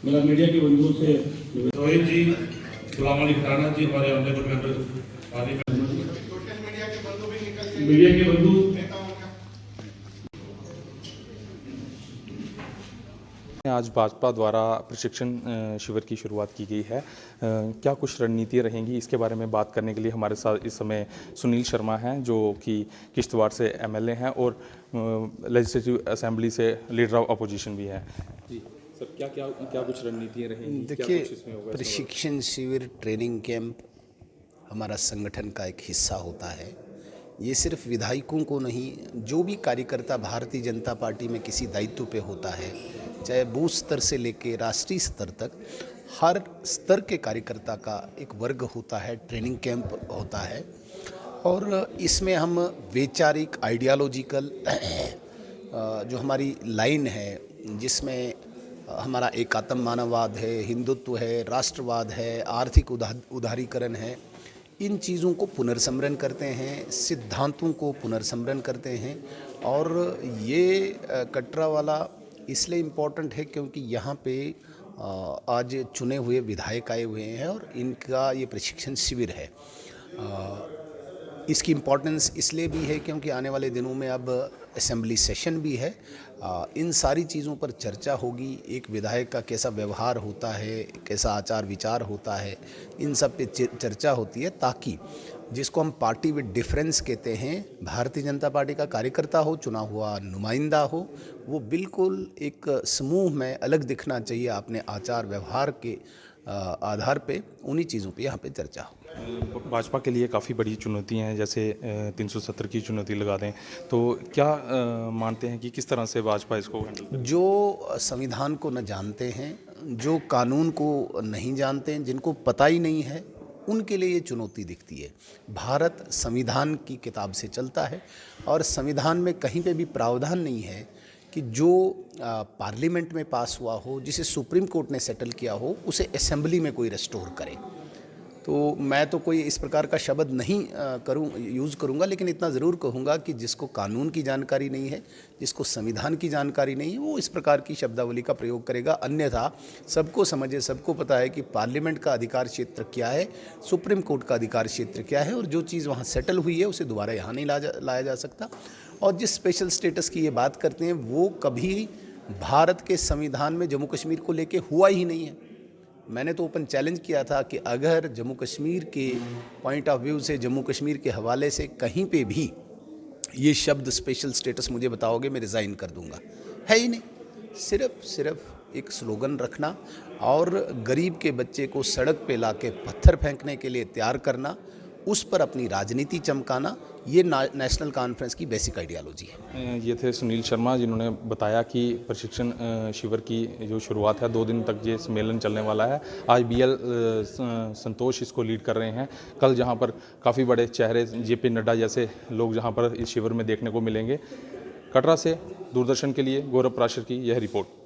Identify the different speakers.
Speaker 1: मेरा मीडिया के बंधुओं से
Speaker 2: रोहित जी, गुलाम अली खराना जी, हमारे ऑनरेबल मेंबर पार्लियामेंट,
Speaker 1: मीडिया के बंधु
Speaker 3: आज भाजपा द्वारा प्रशिक्षण शिविर की शुरुआत की गई है। क्या कुछ रणनीतियाँ रहेंगी, इसके बारे में बात करने के लिए हमारे साथ इस समय सुनील शर्मा हैं, जो कि किश्तवाड़ से एमएलए हैं और लेजिस्लेटिव असेंबली से लीडर ऑफ अपोजिशन भी हैं। जी सर, क्या कुछ रणनीतियाँ रहेंगी?
Speaker 4: देखिए, प्रशिक्षण शिविर ट्रेनिंग कैंप हमारा संगठन का एक हिस्सा होता है। ये सिर्फ विधायकों को नहीं, जो भी कार्यकर्ता भारतीय जनता पार्टी में किसी दायित्व पे होता है, चाहे बूथ स्तर से लेकर राष्ट्रीय स्तर तक, हर स्तर के कार्यकर्ता का एक वर्ग होता है, ट्रेनिंग कैंप होता है। और इसमें हम वैचारिक आइडियालॉजिकल जो हमारी लाइन है, जिसमें हमारा एकात्म मानववाद है, हिंदुत्व है, राष्ट्रवाद है, आर्थिक उदारीकरण है, इन चीज़ों को पुनर्स्मरण करते हैं, सिद्धांतों को पुनर्स्मरण करते हैं। और ये कटरा वाला इसलिए इम्पोर्टेंट है क्योंकि यहाँ पे आज चुने हुए विधायक आए हुए हैं और इनका ये प्रशिक्षण शिविर है। इसकी इम्पोर्टेंस इसलिए भी है क्योंकि आने वाले दिनों में अब असेंबली सेशन भी है। इन सारी चीज़ों पर चर्चा होगी। एक विधायक का कैसा व्यवहार होता है, कैसा आचार विचार होता है, इन सब पे चर्चा होती है, ताकि जिसको हम पार्टी विद डिफरेंस कहते हैं, भारतीय जनता पार्टी का कार्यकर्ता हो, चुना हुआ नुमाइंदा हो, वो बिल्कुल एक समूह में अलग दिखना चाहिए अपने आचार व्यवहार के आधार पे। उन्हीं चीज़ों पे यहाँ पे चर्चा हो।
Speaker 3: भाजपा के लिए काफ़ी बड़ी चुनौतियाँ हैं, जैसे 370 की चुनौती लगा दें, तो क्या मानते हैं कि किस तरह से भाजपा इसको हैंडल करेगी?
Speaker 4: जो संविधान को न जानते हैं, जो कानून को नहीं जानते हैं, जिनको पता ही नहीं है, उनके लिए ये चुनौती दिखती है। भारत संविधान की किताब से चलता है और संविधान में कहीं पे भी प्रावधान नहीं है कि जो पार्लियामेंट में पास हुआ हो, जिसे सुप्रीम कोर्ट ने सेटल किया हो, उसे असेंबली में कोई रेस्टोर करे। तो मैं तो कोई इस प्रकार का शब्द नहीं यूज़ करूँगा, लेकिन इतना ज़रूर कहूँगा कि जिसको कानून की जानकारी नहीं है, जिसको संविधान की जानकारी नहीं है, वो इस प्रकार की शब्दावली का प्रयोग करेगा। अन्यथा सबको समझे, सबको पता है कि पार्लियामेंट का अधिकार क्षेत्र क्या है, सुप्रीम कोर्ट का अधिकार क्षेत्र क्या है, और जो चीज़ वहाँ सेटल हुई है उसे दोबारा यहाँ नहीं लाया जा सकता। और जिस स्पेशल स्टेटस की ये बात करते हैं, वो कभी भारत के संविधान में जम्मू कश्मीर को लेके हुआ ही नहीं है। मैंने तो ओपन चैलेंज किया था कि अगर जम्मू कश्मीर के पॉइंट ऑफ व्यू से, जम्मू कश्मीर के हवाले से कहीं पे भी ये शब्द स्पेशल स्टेटस मुझे बताओगे, मैं रिज़ाइन कर दूंगा। है ही नहीं। सिर्फ एक स्लोगन रखना और गरीब के बच्चे को सड़क पे लाके पत्थर फेंकने के लिए तैयार करना, उस पर अपनी राजनीति चमकाना, ये नेशनल कॉन्फ्रेंस की बेसिक आइडियालॉजी है।
Speaker 3: ये थे सुनील शर्मा, जिन्होंने बताया कि प्रशिक्षण शिविर की जो शुरुआत है, 2 दिन तक ये सम्मेलन चलने वाला है। आज BL संतोष इसको लीड कर रहे हैं। कल जहां पर काफ़ी बड़े चेहरे JP नड्डा जैसे लोग जहां पर इस शिविर में देखने को मिलेंगे। कटरा से दूरदर्शन के लिए गौरव प्राशर की यह रिपोर्ट।